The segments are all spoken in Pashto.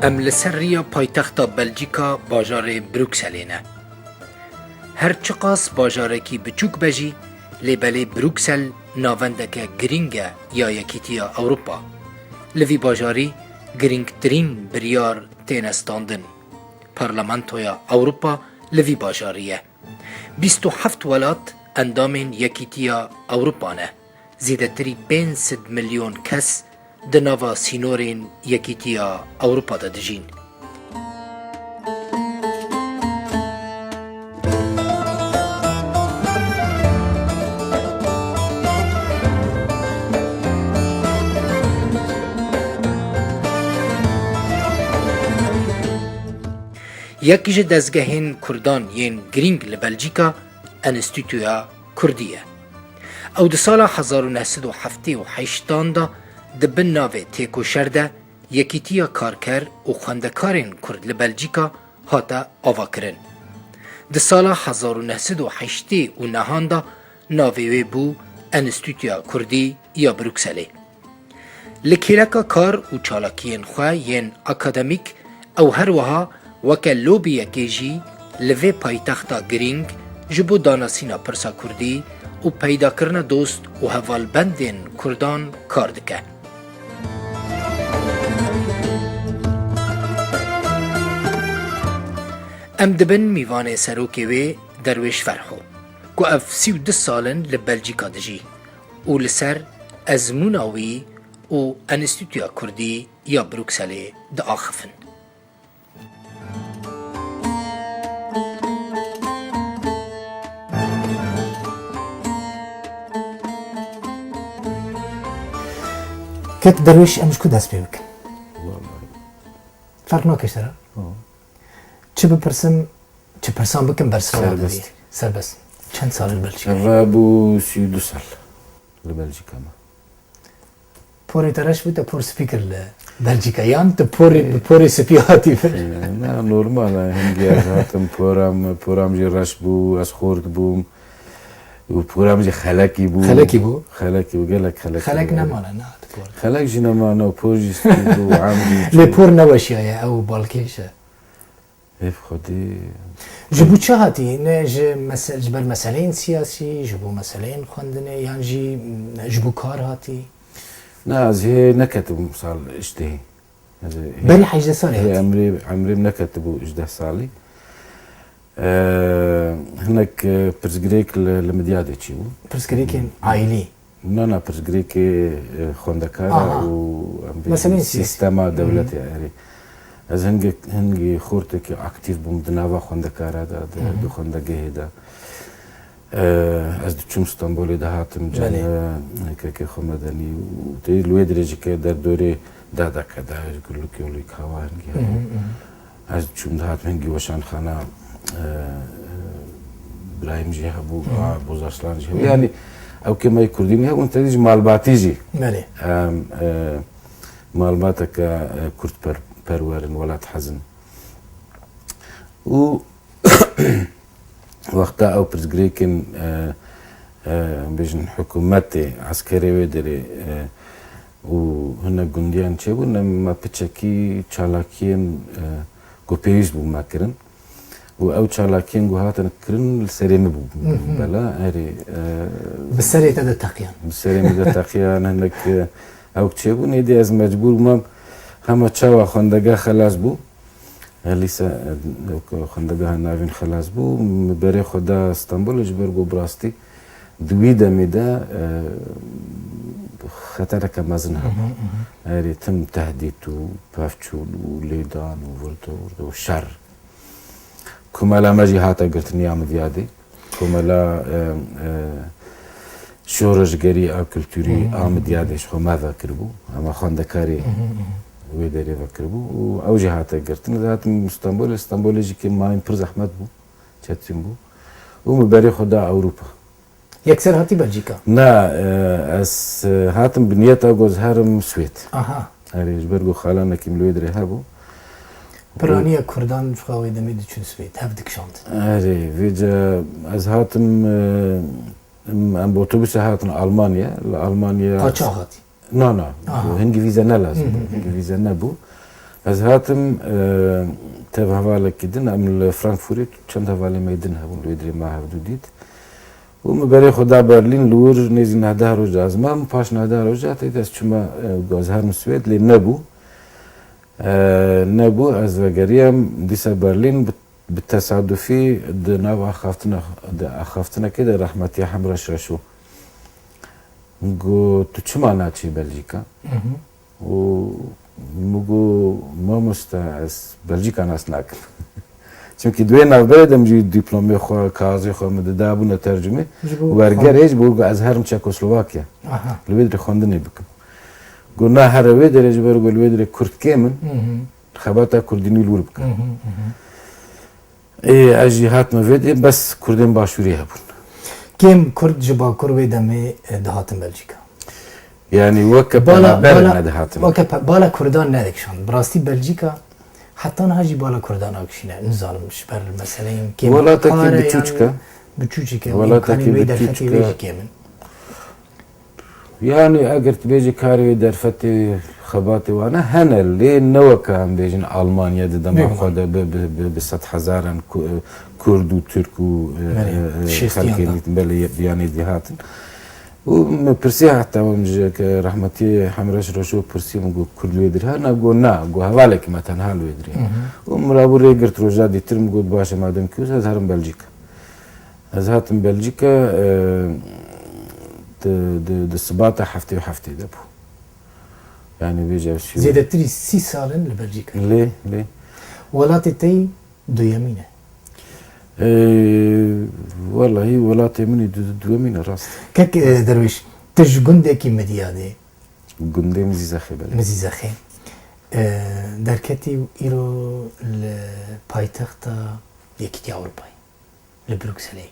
ام لسریا پایتختا بلژیکا باجار بروکسلینه. هرچی قاس باجارکی بچوک بجی لیبلی بروکسل ناوندک گرینگه یا یکیتیا اوروپا. لوی باجاری گرینگ ترین بریار تینستاندن. پارلمانتویا اوروپا لوی باجاریه. 27 ولات اندامین یکیتیا اوروپا نه. زیده تری 500 میلیون کس دناوا سینورین یکیتیا اوروپا دا دجین. یکیش دزگهین کردان ین گرینگ لبلژیکا انستیتویا کردیه. او ده سال 1978 دا دبن ناوه تیکو شرده یکیتیا کارکر و خواندکارین کرد لبلژیکا هاتا آوا کرن. ده سال 1908 و نهان دا ناوه بو انستیتویا کردی یا بروکسلی. لکیلکا کار و چالاکین خواه ین اکادمیک او هر وها وکه لوبی یکیجی لوی پایتختا گرینگ جبو داناسینا پرسا کردی و پیدا کرنا دوست و حوالبندین کردان کار دکه. ام دبن میوان سروکی وی درویش فرحو که اف 32 سالن لبلژیکا دجی و لسر ازموناوی و انستیتویا کردی یا بروکسلی دا آخفن. كيك درويش امش كو دست بيوك فرق ناكش ترى چه بپرسم چه پرسان بكم برسان دوی سربست چند سال البلژیکا ابو 32 سال البلژیکا ما پوری ترش بود پور سپیکر البلژیکا یان تو پوری سپیاتی فر نه نورمال هنگی هاتم پورام جراش بو از خورد بوم و پورام جی خلکی بو گلک خلک نماله نه خلک جی نماله و پور جیستی بو عاملی لی پور نوشیه او بالکیشه اف خودی جبو چه هاتی؟ نه جبر مسئلین سیاسی جبو مسئلین خوندنه یان جبو کار هاتی؟ نه از هی نکتب سال اشتهی بری 18 سالی هاتی؟ عمري نكتبوا 18 سالي هناك برزجريك لمديادي تشيو برزجريك عائلي نه برزجريك خوندكارا و مثلا سيستما دولتي يعني از هنگي خورتك اكتيف بمدناوا خوندكارا دا خوندگه دا از چوم استانبول ده هاتم جان که خمدنی و تی لوی درجه که در دوره دادا کدا گلو کیولی کاوانگی از چوم ده هاتم هنگی وشان خانه برایم جی هبو بوزارسلان جی يعني او كما كرديني هو انت تيجي معلوماتي جي مالي معلوماتك كرد برورن ولا تحزن و وقتها او برزجريكن بيجن حكومتي عسكري ودري وهنا جنديان تشيبو ما بتشكي تشالاكين كوبيز بو ماكرن و او تشالاكين جو هاتن كرن السريم بو بلا هري بالسري تدا تقيان بالسريم تدا تقيان هناك او تشيبو نيدي از مجبور ما هما تشاوا خوندگاه خلاص بو لیسا خوندگاه ناوین خلاص بو برای خدا استانبول جبرگو براستی دوی دمیده خطر که مزن هم هری تم تهدید و پفچول و لیدان و ورد و شر کمالا مجی هاتا گرتنی آمد یادی کمالا شورشگری او کلتوری آمد یادش خو ماذا کربو اما خوندکاری ويدري فكربو او جهات قرتن ذات اسطنبول يجي كما ينبرز احمد بو تشاتين بو ومباري خدا اوروبا يكسر هاتي بلجيكا نا اس هاتم بنيتا جوز هرم سويت اها هاري جبرغو خالانا كيم ويدري هابو برانيا كردان فخاوي دميد تشون سويت هافدك شانت هاري فيجا از هاتم ام بوتوبيس هاتن المانيا قاچا هاتي نه هنگی ویزا نلازم هنگی ویزا نبود از هاتم تف هواله کدن ام فرانکفورت چند هواله میدن هبون لودری ما هفدو دید و مبری خدا برلین لور نیزی نهده روز از ما پاش نهده روز تی دست چما گازهر مسوید لی نبو از وگریم دیسا برلین بالتصادفي ناو اخافتنا كده رحمتي حمرا شرشو نقول تشما ناتشي بلجيكا و نقول ما مستعس بلجيكا ناس ناكل چونكي دوين نافبردم جي دبلومي خو كازي خو مددابونا ترجمه وارجر ايش بو ازهرم تشيكوسلوفاكيا لويدري خوندني بكم قلنا هر ويدري جبر قول ويدري كرد كيمن خباتا كرديني لور بكم اجي هات مفيد بس كردين باشوري هبون كم كرد جبا كروي دمي دهاتن بلجيكا يعني وكا بالا دهاتن وكا بالا كردان ندكشان براستي بلجيكا حتى نهاجي بالا كردان اكشينا نزالم شبر مثلا كم ولا تكي بتشوشكا بتشوشكا ولا تكي بتشوشكا يعني اگر تبيجي كاري درفتي خباتي وانا هنا اللي نوكا هم بيجين المانيا دم خد بسطح هزارن كرد وترك وخلقين بلي يعني دهاتن ومبرسي حتى ومجك رحمتي حمرش رشو برسي مقول كرد ويدري هنا قول نا قول هوالك مثلا هالو يدري ومرابو ريقرت روجا دي ترم قول باشا مادم كيوس هزارن بلجيكا هزاتن بلجيكا د سباته حفتي وحفتي دبو يعني بيجي شو زيادتري 6 سالن لبلجيكا ليه ولاتي تي دو يمينه والله هي ولاتي مني دو يمينه راس كك درويش تج جندكي مديادي جندي مزيزخي بلي مزيزخي دركتي ايرو البايتختا يكتي اوروباي لبروكسلي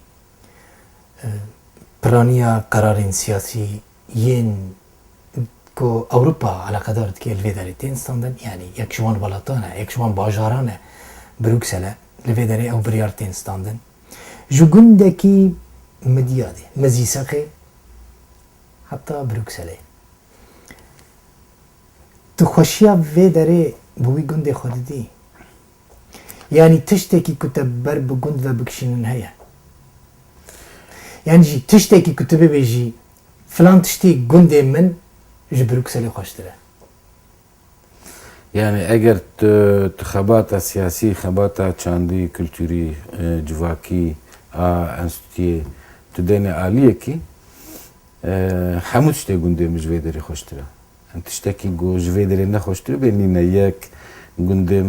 برانيا قرار سياسي ين كو اوروبا على قدر كي الفيداريتين ستاندن يعني يكشوان بلاطانا يكشوان باجارانا بروكسل الفيداري او بريارتين ستاندن جو جندكي مديادي مزيساقي حتى بروكسل تخشيا فيداري بوي جندي خددي يعني تشتكي كتب برب جند وبكشين هيا يعني جي تشتكي كتبه بيجي فلان تشتي جندي من جي بروكسل خوشتره يعني اگر خباتا سياسي خباتا چاندي كلتوري جواكي انستيتي تدني عاليه كي همو تشتي جندي مش فيدري خوشتره انت تشتكي جو جفيدري نخوشتره بيننا ياك جندي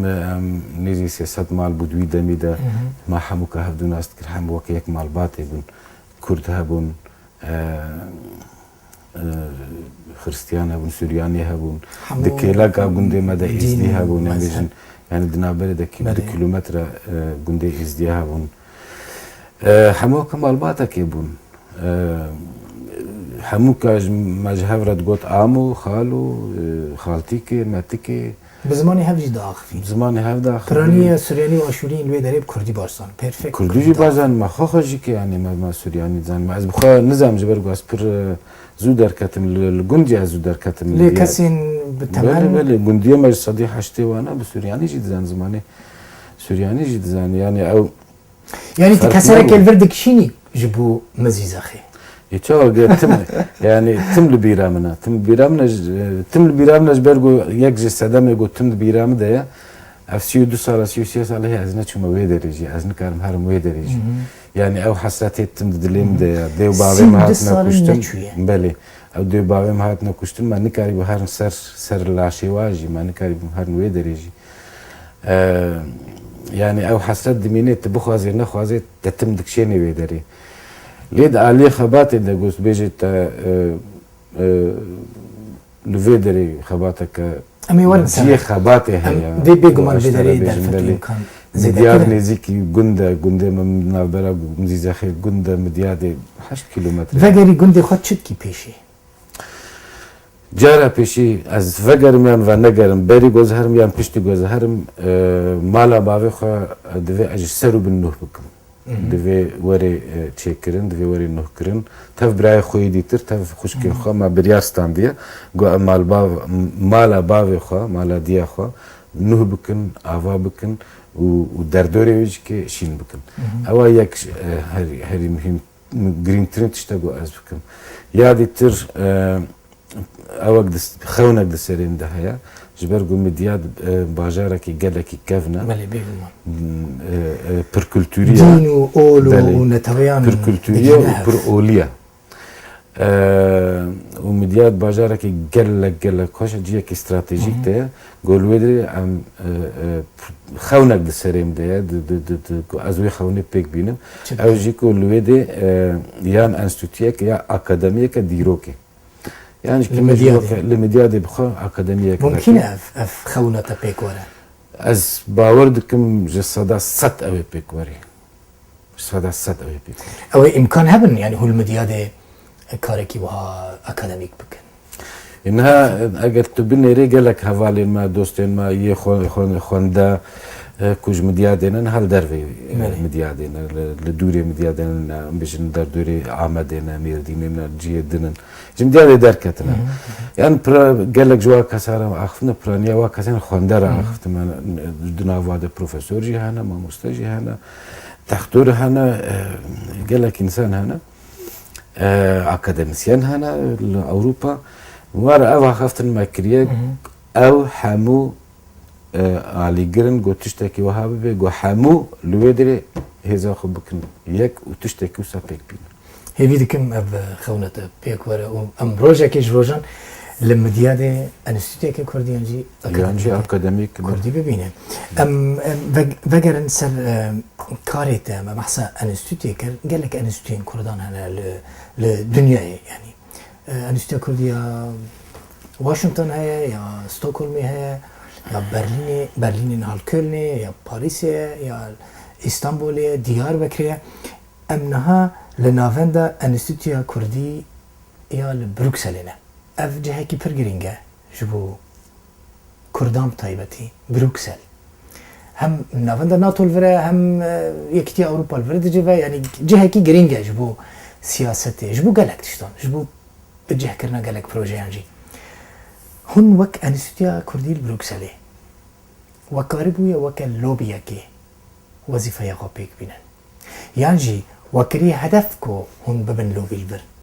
نيزي سياسات مال بودوي دميدا ما حمو كهفدو ناس تكر حمو وكيك مال باتي بون كرد هبون خريستيان هبون سورياني هبون دكيلاك جندي مدى ازدي هبون يعني دنابر دكي كيلومتر جندي ازدي هبون حمو كمال باتا كيبون حمو كاج مجهورت قوت آمو خالو خالتيكي ماتيكي بزماني هفجي داخ في بزماني هف داخ برانية سورياني واشوري الوي داريب كردي بارسان بيرفكت كردي بازن ما خاخجي كي يعني ما سورياني زان ما از بخا نظام جبر قاس بر زو دركتم الجندي زو دركتم ليه كسين بالتمام بله جندي ما صديق حشتي وانا بسورياني جد زان زماني سورياني جد زان يعني او يعني تكسرك الفردك شيني جبو مزيز اخي يتشاو تم يعني تم البيرامنا تم البيرامنا جبرجو يكجي السدام يقول تم البيرام ده افسيو دو سال افسيو سياسة عليها ازنا شو ما ويدريجي ازنا كارم هرم ويدريجي يعني او حسرتي تم دليم ده ديو باوي ما هاتنا كشتم بله او ديو باوي ما هاتنا كشتم ما نكاري بهرن سر لاشي واجي ما نكاري بهرن ويدريجي يعني او حسرت دميني تبخوازي نخوازي تتم دكشيني ويدري ليد عليه خباتي ده جوز بيجي تا لفيدري خباتك امي ورن زي خباتي هي دي بيجو من فيدري درفتو كان مديار نزيكي جندا من نابرا مزيزا خير جندا مديادي 8 كيلومتر فجري جندي خد شتكي بيشي جارا پیشی از وگرم یان و نگرم بری گوز هرم یان پشتی گوز هرم مالا باوی خو دوی اج سرو بن نوح بکم دوی وری چیکرن دوی وری نوح کرن تف برای خوی دیتر تف خوشکی خو ما بریارستان دیه گو مالا باوی خو مالا دیا خو نه بکن آوا بکن و در دوره ویج که شین بکن اوا یک هری مهم گرین ترین تشتا گو از بکم یادی تر اوک خونک دسرین ده هیا جبر گو مدیاد باجاره کی گله کی کفنا ملی بگم پرکولتوریا دین و اول و نتویان پرکولتوریا و پر اولیا و مدیاد باجاره کی گله کاش جیه کی استراتژیک ده گلودری ام خونک دسریم ده از وی خونه پیک بینم او جی گلودی یان انستیتویه که یا اکادمیه که دیروکه يعني لمديادي بخو أكاديمية ممكن أف خونة بيكورة از باوردكم جسدا ست أوي بيكوري جسدا ست أوي بيكوري أو إمكان هبن يعني هو المديادي كاركي وها أكاديميك بكن إنها أجر تبني رجلك هوالين ما دوستين ما خوندا كوج مديادين هل درفي مديادين لدوري مديادين بيجن در دوري عمدين ميردين جيدين مديادي دركتنا يعني قالك جوا كسارة أخفنا برانيا وكسين خوندرا أخفت ما دنا واد بروفيسور جي هنا ما مستجي هنا تختور هنا قالك إنسان هنا أكاديميسيان هنا لأوروبا وارا أو خفتن ماكريا أو حمو علی گرن گو تشتکی و هابه به گو حمو لودری هزا خو بکن یک و تشتکی و سپک بین هیوی دکم اب خونت پیک وره و ام روژه کش روژان لمدیاده انستیتوی که کردیان جی اکادمیک کردی ببینه ام وگرن سر کاریت ام محسا انستیتوی کرد گلک انستیتوین کردان هنه لدنیای یعنی انستیتوی کردیا واشنطن هیا یا ستوکولمی هیا یا برلین هال کلن یا پاریس یا استانبول دیار بکریه امنها لناوندا انستیتویا کردی یا لبروکسلینه اف جهه کی پرگرینگه جبو کردام تایبتی بروکسل هم ناوندا ناتو الوره هم یکتی اوروپا الوره دجوه یعنی جهه کی گرینگه جبو سیاسته جبو گلک تشتان جبو بجه کرنا گلک پروژه انجی هون وك انستيتويا كردي البروكسلي وكاربويا وك اللوبيا كي وظيفة يغوبيك بينن يعني وكري هدفكو هون ببن لوبي البر